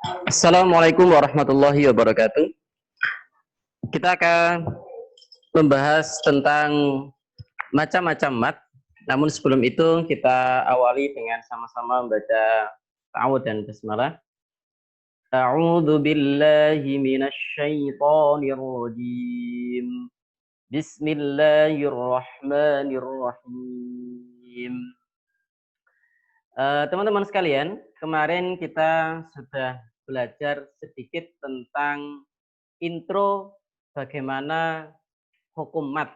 Assalamualaikum warahmatullahi wabarakatuh. Kita akan membahas tentang macam-macam mat. Namun sebelum itu kita awali dengan sama-sama membaca ta'awudz dan basmalah. A'udzu billahi minasy syaithanir rajim. Bismillahirrahmanirrahim. Teman-teman sekalian, kemarin kita sudah belajar sedikit tentang intro bagaimana hukum mat.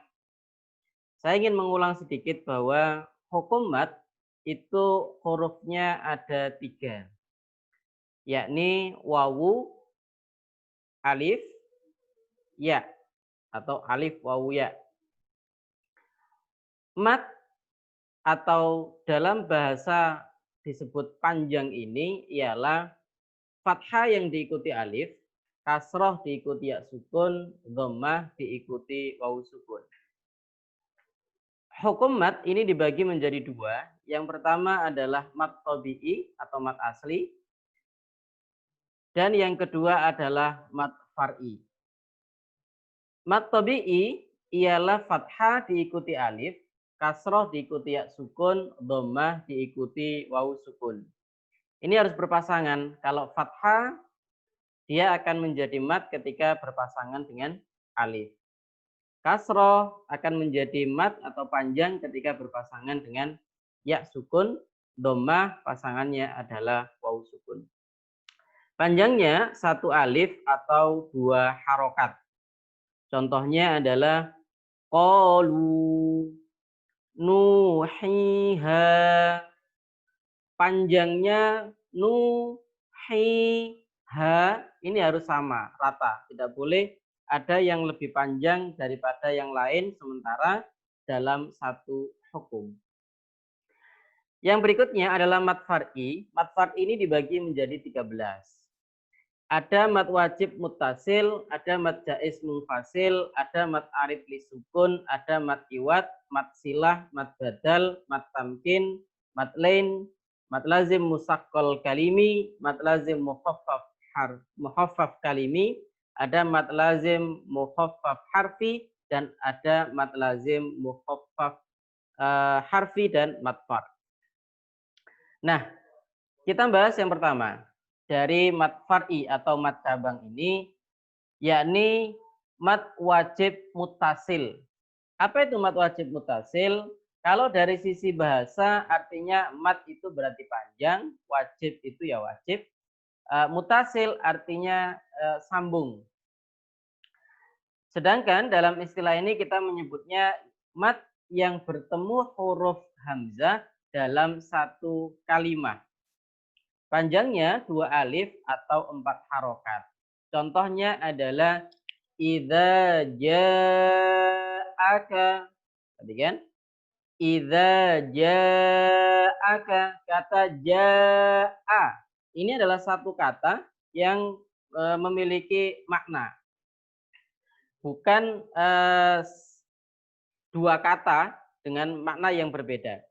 Saya ingin mengulang sedikit bahwa hukum mat itu hurufnya ada 3, yakni wawu, alif, ya, atau alif, wawu, ya. Mat atau dalam bahasa disebut panjang ini ialah fathah yang diikuti alif, kasroh diikuti ya sukun, dhammah diikuti wawu sukun. Hukum mat ini dibagi menjadi 2. Yang pertama adalah mat tabi'i atau mat asli. Dan yang kedua adalah mat far'i. Mat tabi'i ialah fathah diikuti alif, kasroh diikuti ya sukun, dhammah diikuti wawu sukun. Ini harus berpasangan. Kalau fathah dia akan menjadi mat ketika berpasangan dengan alif. Kasroh akan menjadi mat atau panjang ketika berpasangan dengan ya sukun, dhammah pasangannya adalah wawu sukun. Panjangnya 1 alif atau 2 harokat. Contohnya adalah qalu, nuhiha. Panjangnya nuhiha ini harus sama, rata. Tidak boleh ada yang lebih panjang daripada yang lain sementara dalam satu hukum. Yang berikutnya adalah mat far'i. Mat far'i ini dibagi menjadi 13. Ada mat wajib muttasil, ada mat jaiz munfasil, ada mat arif li sukun, ada mat iwat, mat silah, mat badal, mat tamkin, mat lain, mat lazim musaqqal kalimi, mat lazim mukhaffaf kalimi, ada mat lazim mukhaffaf harfi, dan ada mat lazim mukhaffaf harfi dan mat far. Nah, kita bahas yang pertama dari mat far'i atau mat cabang ini, yakni mat wajib muttasil. Apa itu mat wajib muttasil? Kalau dari sisi bahasa artinya mat itu berarti panjang, wajib itu ya wajib, muttasil artinya sambung. Sedangkan dalam istilah ini kita menyebutnya mat yang bertemu huruf hamzah dalam satu kalimat. Panjangnya 2 alif atau 4 harokat. Contohnya adalah idza ja'aka. Tadi kan? Idza ja'aka, kata ja'a. Ini adalah satu kata yang memiliki makna. Bukan 2 kata dengan makna yang berbeda.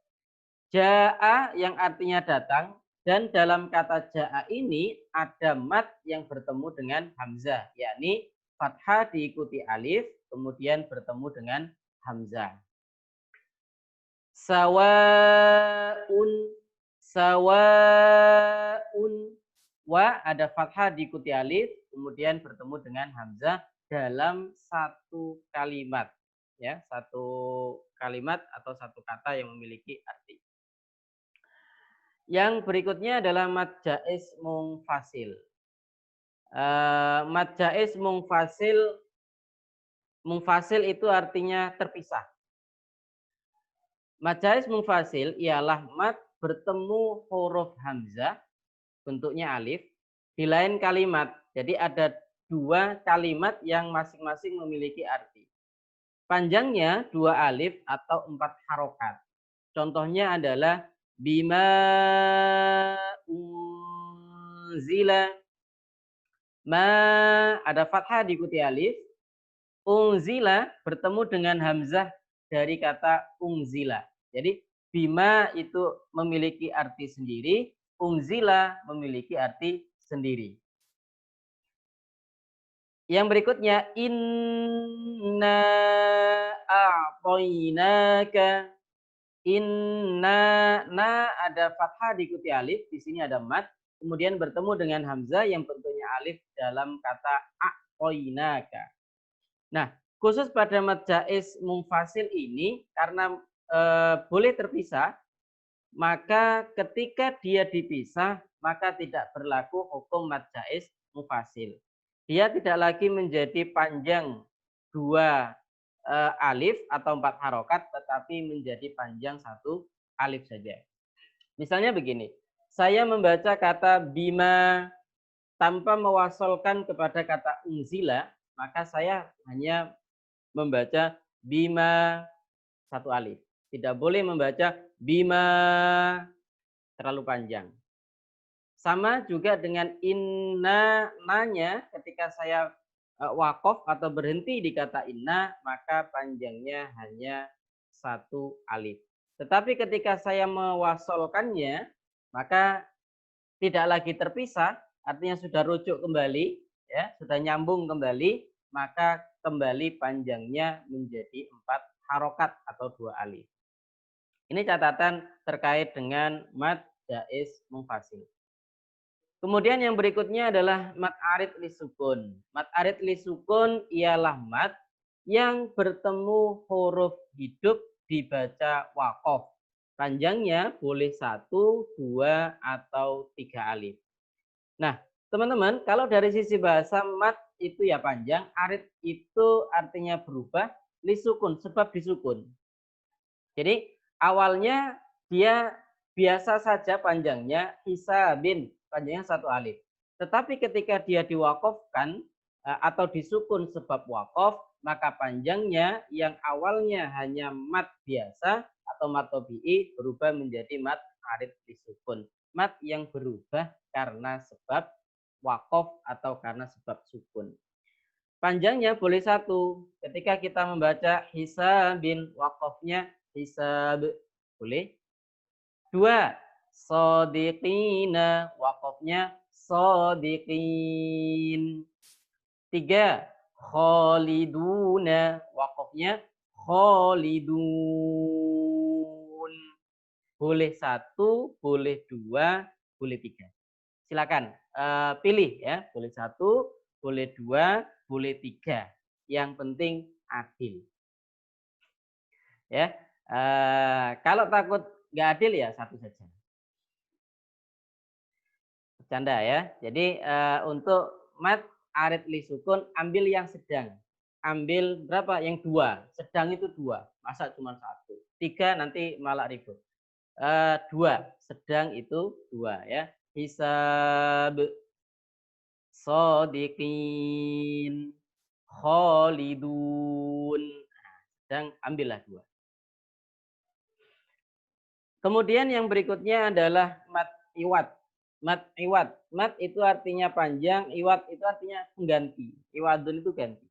Ja'a yang artinya datang, dan dalam kata ja'a ini ada mat yang bertemu dengan hamzah, yakni fathah diikuti alif, kemudian bertemu dengan hamzah. Sawa'un, sawa'un, wa ada fathah diikuti alif, kemudian bertemu dengan hamzah dalam satu kalimat, ya, satu kalimat atau satu kata yang memiliki arti. Yang berikutnya adalah mat jaiz munfasil. Mat jaiz munfasil itu artinya terpisah. Mat jaiz munfasil ialah mat bertemu huruf hamzah, bentuknya alif, di lain kalimat. Jadi ada 2 kalimat yang masing-masing memiliki arti. Panjangnya 2 alif atau 4 harokat. Contohnya adalah bima unzila. Ma ada fathah diikuti alif. Unzila bertemu dengan hamzah dari kata unzila. Jadi bima itu memiliki arti sendiri, unzila memiliki arti sendiri. Yang berikutnya inna a'tainaka. Inna na ada fathah diikuti alif, di sini ada mat, kemudian bertemu dengan hamzah yang bentuknya alif dalam kata a'tainaka. Nah, khusus pada mad jaiz munfasil ini karena boleh terpisah, maka ketika dia dipisah maka tidak berlaku hukum mad jaiz munfasil. Dia tidak lagi menjadi panjang dua alif atau 4 harokat, tetapi menjadi panjang 1 alif saja. Misalnya begini, saya membaca kata bima tanpa mewasolkan kepada kata unzila, maka saya hanya membaca bima 1 alif. Tidak boleh membaca bima terlalu panjang. Sama juga dengan inna nanya, ketika saya wakof atau berhenti di kata inna, maka panjangnya hanya 1 alif. Tetapi ketika saya mewasolkannya, maka tidak lagi terpisah, artinya sudah rujuk kembali, ya, sudah nyambung kembali, maka kembali panjangnya menjadi 4 harokat atau 2 alif. Ini catatan terkait dengan mad jaiz munfasil. Kemudian yang berikutnya adalah mad arid lisukun. Mad arid lisukun ialah mad yang bertemu huruf hidup dibaca wakof. Panjangnya boleh 1, 2, atau 3 alif. Nah, teman-teman, kalau dari sisi bahasa mad itu ya panjang, arid itu artinya berubah, lisukun sebab disukun. Jadi awalnya dia biasa saja panjangnya hisabin, panjangnya 1 alif. Tetapi ketika dia diwakofkan atau disukun sebab wakof, maka panjangnya yang awalnya hanya mad biasa atau mad tabi'i berubah menjadi mad arid disukun. Mad yang berubah karena sebab wakof atau karena sebab sukun. Panjangnya boleh 1. Ketika kita membaca hisabin, wakofnya hisab, boleh. 2. Sodiqina, wakofnya sodiqin. 3. Khaliduna, wakofnya khalidun. Boleh 1, boleh 2, boleh 3. Silakan pilih ya, boleh 1, boleh 2, boleh 3. Yang penting adil. Ya, kalau takut nggak adil ya 1 saja. Bercanda ya. Jadi untuk mad arid lisukun ambil yang sedang. Ambil berapa? Yang 2. Sedang itu 2. Masa cuma 1? 3 nanti malah ribut. 2. Sedang itu 2 ya. Hisab, sodiqin, khalidun. Dan ambillah 2. Kemudian yang berikutnya adalah mad iwad. Mad iwad. Mad itu artinya panjang, iwad itu artinya pengganti. Iwadun itu ganti.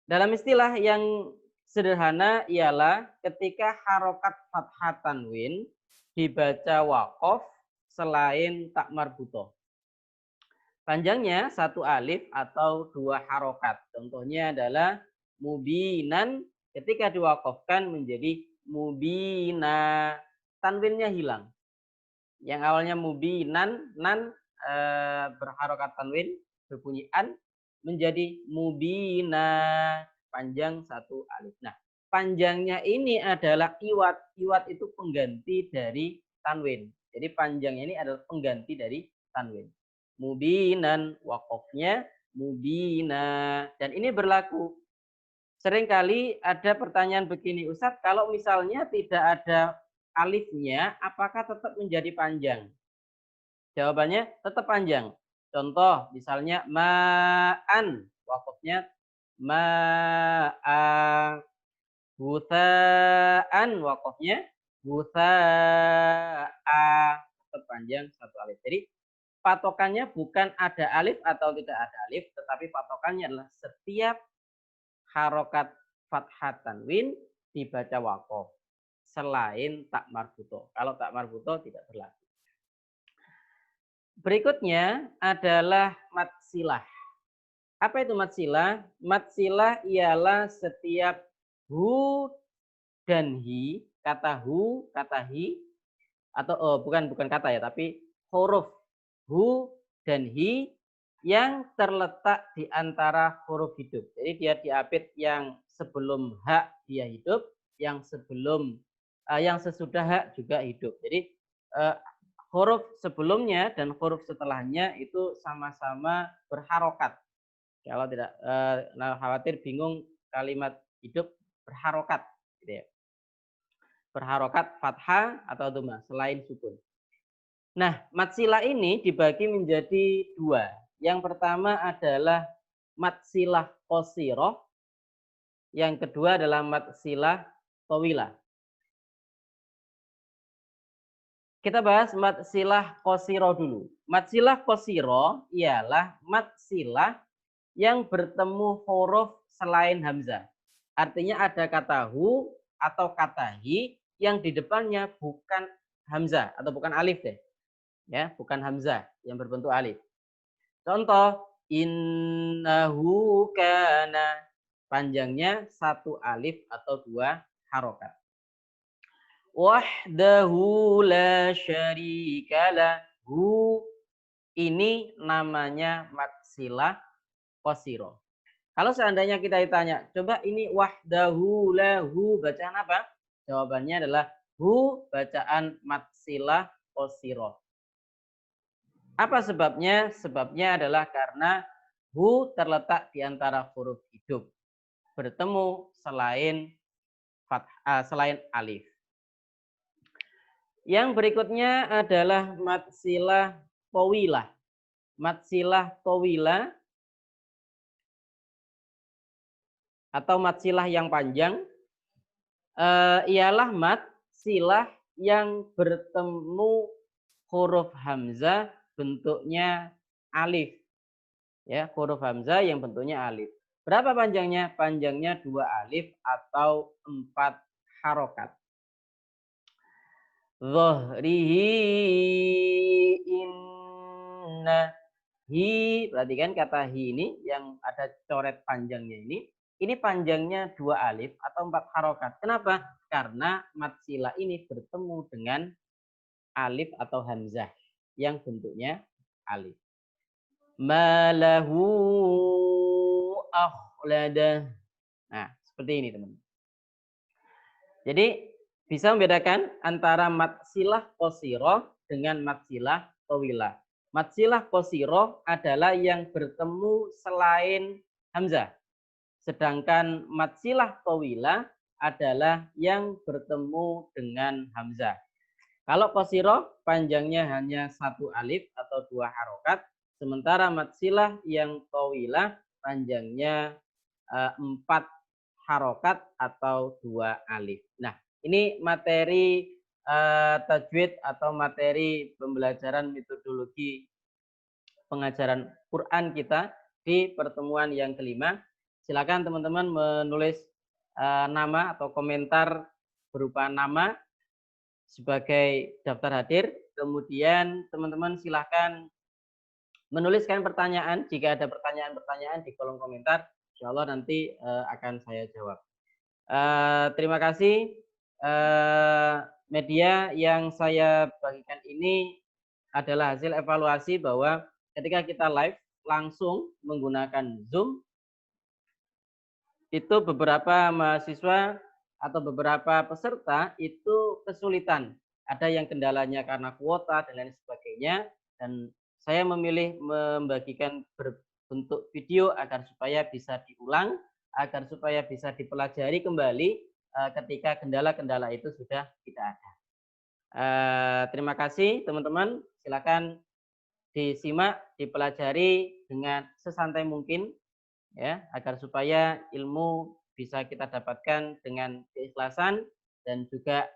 Dalam istilah yang sederhana ialah ketika harokat fathah tanwin dibaca wakof selain tak marbutoh. Panjangnya 1 alif atau 2 harokat. Contohnya adalah mubinan, ketika diwakofkan menjadi mubina, tanwinnya hilang. Yang awalnya mubinan, nan berharokat tanwin, berbunyi an, menjadi mubina, panjang 1 alif. Nah, panjangnya ini adalah iwat. Iwat itu pengganti dari tanwin. Jadi panjangnya ini adalah pengganti dari tanwin. Mubinan, wakofnya mubina. Dan ini berlaku. Seringkali ada pertanyaan begini, Ustadz, kalau misalnya tidak ada alifnya, apakah tetap menjadi panjang? Jawabannya tetap panjang. Contoh, misalnya ma'an, wakofnya ma'a, butha'an, wakofnya butha'a, tetap panjang 1 alif. Jadi patokannya bukan ada alif atau tidak ada alif, tetapi patokannya adalah setiap harokat fathah tanwin dibaca wakof selain tak marbutoh. Kalau tak marbutoh tidak berlaku. Berikutnya adalah mad silah. Apa itu mad silah? Mad silah ialah setiap hu dan hi, kata hu, kata hi, atau bukan kata ya, tapi huruf hu dan hi yang terletak di antara huruf hidup. Jadi dia diapit yang sebelum hak dia hidup, yang yang sesudah hak juga hidup. Jadi huruf sebelumnya dan huruf setelahnya itu sama-sama berharokat. Kalau tidak khawatir bingung kalimat hidup berharokat, gitu ya. Berharokat fathah atau dhamma selain sukun. Nah, mad silah ini dibagi menjadi dua. Yang pertama adalah mad silah qasirah, yang kedua adalah mad silah tawilah. Kita bahas mad silah qasirah dulu. Mad silah qasirah ialah mad silah yang bertemu huruf selain hamzah. Artinya ada kata hu atau kata hi yang di depannya bukan hamzah atau bukan alif deh. Ya, bukan hamzah yang berbentuk alif. Contoh, innahu kana, panjangnya satu alif atau dua harokat. Wahdahu la syarikalah, hu ini namanya mad silah qasirah. Kalau seandainya kita ditanya, coba ini wahdahu lahu bacaan apa? Jawabannya adalah hu bacaan mad silah qasirah. Apa sebabnya? Sebabnya adalah karena hu terletak di antara huruf hidup, bertemu selain alif. Yang berikutnya adalah mad silah tawilah. Mad silah tawilah atau mad silah yang panjang ialah mad silah yang bertemu huruf hamzah bentuknya alif. Ya, huruf hamzah yang bentuknya alif. Berapa panjangnya? Panjangnya 2 alif atau 4 harokat. Dhahrihi inna hi, perhatikan kata hi ini yang ada coret panjangnya ini panjangnya 2 alif atau 4 harokat. Kenapa? Karena mad silah ini bertemu dengan alif atau hamzah yang bentuknya alif. Malahu akhlada. Nah, seperti ini teman-teman. Jadi bisa membedakan antara mad silah qasirah dengan mad silah tawilah. Mad silah qasirah adalah yang bertemu selain hamzah. Sedangkan mad silah tawilah adalah yang bertemu dengan hamzah. Kalau qasirah panjangnya hanya 1 alif atau 2 harokat, sementara mad silah yang tawilah panjangnya 4 harokat atau 2 alif. Nah, ini materi tajwid atau materi pembelajaran metodologi pengajaran Quran kita di pertemuan yang kelima. Silakan teman-teman menulis nama atau komentar berupa nama sebagai daftar hadir. Kemudian teman-teman silahkan menuliskan pertanyaan. Jika ada pertanyaan-pertanyaan di kolom komentar, insya Allah nanti akan saya jawab. Terima kasih. Media yang saya bagikan ini adalah hasil evaluasi bahwa ketika kita live langsung menggunakan Zoom, itu beberapa mahasiswa atau beberapa peserta itu kesulitan. Ada yang kendalanya karena kuota dan lain sebagainya. Dan saya memilih membagikan berbentuk video agar supaya bisa diulang, agar supaya bisa dipelajari kembali ketika kendala-kendala itu sudah tidak ada. Terima kasih teman-teman. Silakan disimak, dipelajari dengan sesantai mungkin ya, agar supaya ilmu bisa kita dapatkan dengan keikhlasan dan juga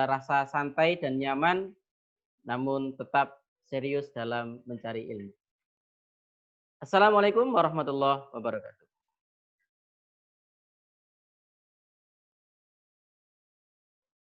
rasa santai dan nyaman, namun tetap serius dalam mencari ilmu. Assalamualaikum warahmatullahi wabarakatuh.